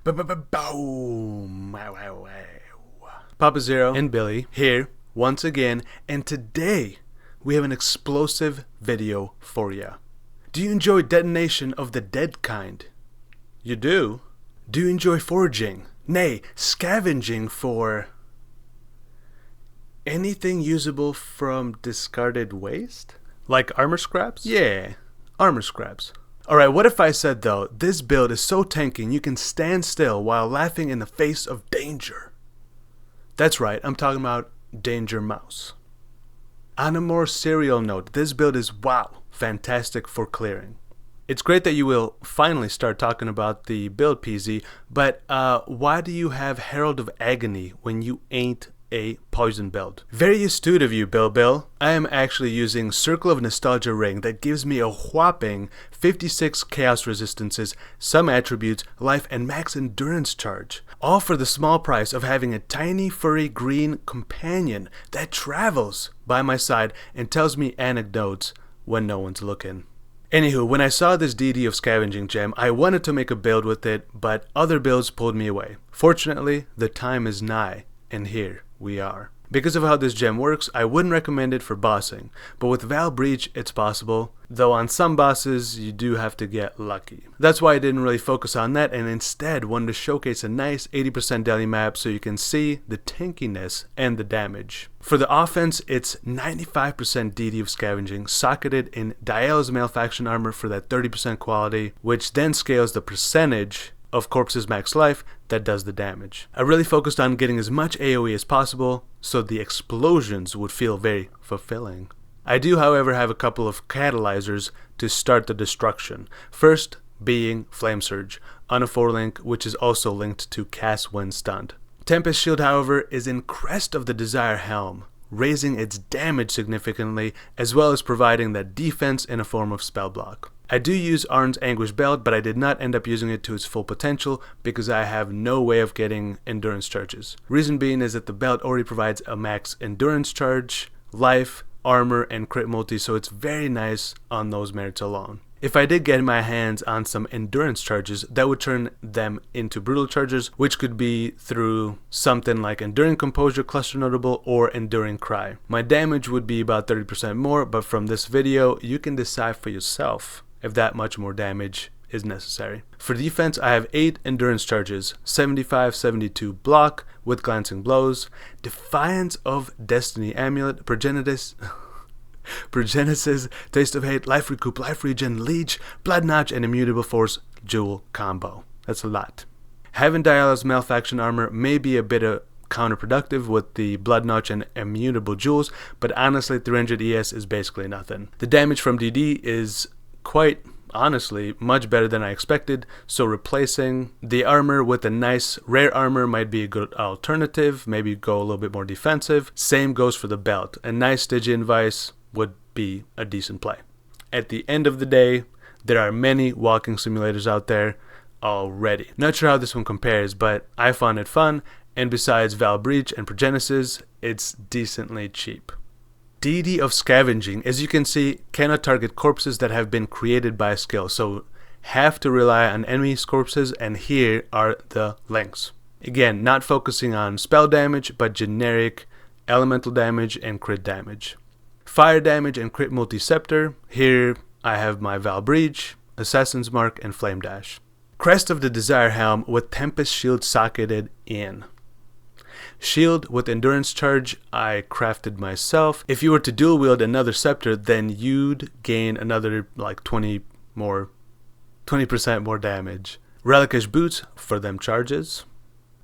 Boom! Wow. Papa Zero and Billy here once again, and today we have an explosive video for you. Do you enjoy detonation of the dead kind? You do? Do you enjoy foraging? Nay, scavenging for anything usable from discarded waste? Like armor scraps? Yeah, armor scraps. Alright, what if I said though, this build is so tanky you can stand still while laughing in the face of danger? That's right, I'm talking about Danger Mouse. On a more serial note, this build is fantastic for clearing. It's great that you will finally start talking about the build, PZ, but why do you have Herald of Agony when you ain't a poison build? Very astute of you, Bill. I am actually using Circle of Nostalgia ring that gives me a whopping 56 chaos resistances, some attributes, life, and max endurance charge. All for the small price of having a tiny furry green companion that travels by my side and tells me anecdotes when no one's looking. Anywho, when I saw this DD of Scavenging gem, I wanted to make a build with it, but other builds pulled me away. Fortunately, the time is nigh, and here we are. Because of how this gem works, I wouldn't recommend it for bossing, but with Val Breach it's possible, though on some bosses you do have to get lucky. That's why I didn't really focus on that and instead wanted to showcase a nice 80% Deli Map so you can see the tankiness and the damage. For the offense, it's 95% DD of Scavenging, socketed in Dial's Malefaction armor for that 30% quality, which then scales the percentage of corpses max life that does the damage. I really focused on getting as much AoE as possible so the explosions would feel very fulfilling. I do, however, have a couple of catalyzers to start the destruction. First being Flame Surge on a 4-link, which is also linked to cast when stunned. Tempest Shield, however, is in Crest of the Desire helm, raising its damage significantly as well as providing that defense in a form of spell block. I do use Arn's Anguish Belt, but I did not end up using it to its full potential because I have no way of getting endurance charges. Reason being is that the belt already provides a max endurance charge, life, armor, and crit multi, so it's very nice on those merits alone. If I did get my hands on some endurance charges, that would turn them into brutal charges, which could be through something like Enduring Composure, Cluster Notable, or Enduring Cry. My damage would be about 30% more, but from this video, you can decide for yourself if that much more damage is necessary. For defense, I have 8 endurance charges, 75-72 block with glancing blows, Defiance of Destiny Amulet, Progenitus, Taste of Hate, Life Recoup, Life Regen, Leech, Blood Notch, and Immutable Force Jewel combo. That's a lot. Having Diala's Malefaction armor may be a bit counterproductive with the Blood Notch and Immutable Jewels, but honestly 300 ES is basically nothing. The damage from DD is quite honestly much better than I expected, so replacing the armor with a nice rare armor might be a good alternative. Maybe go a little bit more defensive. Same goes for the belt. A nice Stygian Vice would be a decent play. At the end of the day, there are many walking simulators out there already. Not sure how this one compares, but I found it fun, and besides Val Breach and Progenesis, it's decently cheap. DD of Scavenging, as you can see, cannot target corpses that have been created by a skill, so have to rely on enemies' corpses, and here are the links. Again, not focusing on spell damage, but generic elemental damage and crit damage. Fire damage and crit multi-scepter, here I have my Val Breach, Assassin's Mark, and Flame Dash. Crest of the Desire helm with Tempest Shield socketed in. Shield with endurance charge I crafted myself. If you were to dual wield another scepter, then you'd gain another like 20% more damage. Ralakesh boots for them charges.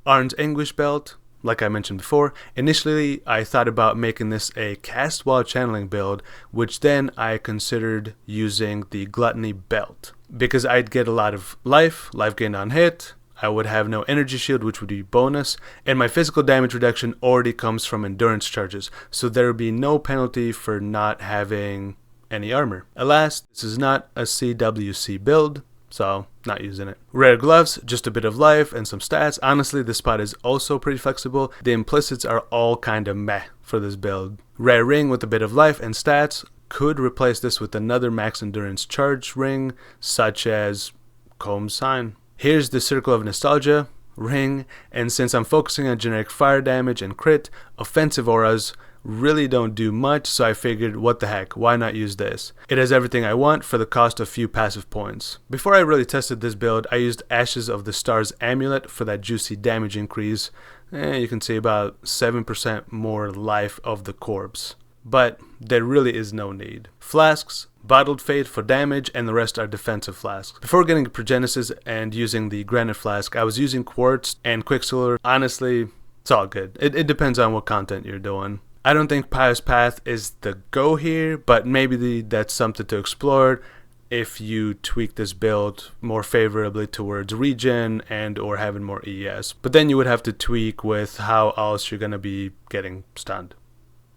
Arn's Anguish Belt, like I mentioned before. Initially I thought about making this a cast while channeling build, which then I considered using the Gluttony Belt because I'd get a lot of life gained on hit. I would have no energy shield, which would be bonus, and my physical damage reduction already comes from endurance charges, so there would be no penalty for not having any armor. Alas, this is not a CWC build, so not using it. Rare gloves, just a bit of life and some stats. Honestly, this spot is also pretty flexible. The implicits are all kind of meh for this build. Rare ring with a bit of life and stats. Could replace this with another max endurance charge ring, such as Comb's Sign. Here's the Circle of Nostalgia, ring, and since I'm focusing on generic fire damage and crit, offensive auras really don't do much, so I figured what the heck, why not use this? It has everything I want for the cost of few passive points. Before I really tested this build, I used Ashes of the Stars Amulet for that juicy damage increase. You can see about 7% more life of the corpse. But there really is no need. Flasks, Bottled Fate for damage, and the rest are defensive flasks. Before getting Progenesis and using the Granite Flask, I was using Quartz and Quicksilver. Honestly, it's all good. It depends on what content you're doing. I don't think Pious Path is the go here, but maybe that's something to explore if you tweak this build more favorably towards regen and or having more ES. But then you would have to tweak with how else you're going to be getting stunned.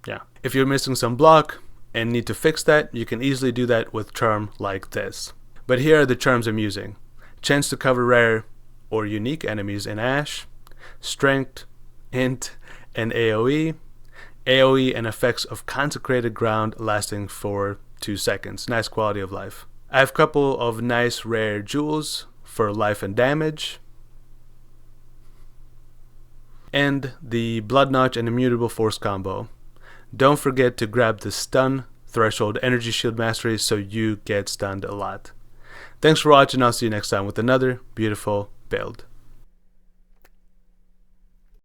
Yeah. If you're missing some block and need to fix that, you can easily do that with charm like this. But here are the charms I'm using. Chance to cover rare or unique enemies in Ash, Strength, Int, and AoE. AoE and effects of consecrated ground lasting for 2 seconds. Nice quality of life. I have a couple of nice rare jewels for life and damage. And the Blood Notch and Immutable Force combo. Don't forget to grab the Stun Threshold Energy Shield Mastery so you get stunned a lot. Thanks for watching. I'll see you next time with another beautiful build.